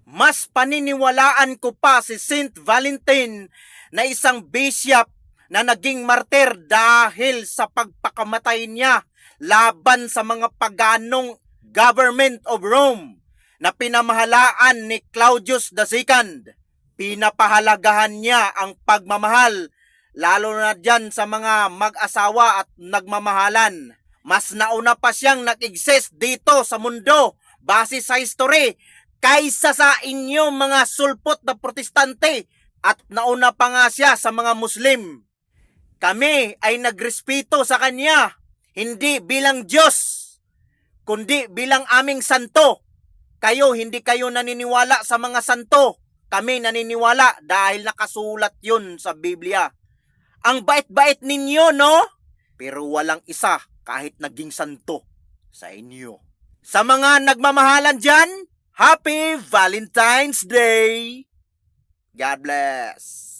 Mas paniniwalaan ko pa si Saint Valentin na isang bishop na naging martir dahil sa pagpakamatay niya laban sa mga paganong government of Rome na pinamahalaan ni Claudius II. Pinapahalagahan niya ang pagmamahal, lalo na dyan sa mga mag-asawa at nagmamahalan. Mas nauna pa siyang nag-exist dito sa mundo base sa history kaysa sa inyo mga sulpot na protestante, at nauna pa nga siya sa mga Muslim. Kami ay nagrespeto sa kanya, hindi bilang Diyos, kundi bilang aming santo. Hindi kayo naniniwala sa mga santo. Kami naniniwala dahil nakasulat yun sa Biblia. Ang bait-bait ninyo, no? Pero walang isa kahit naging santo sa inyo. Sa mga nagmamahalan dyan, Happy Valentine's Day! God bless!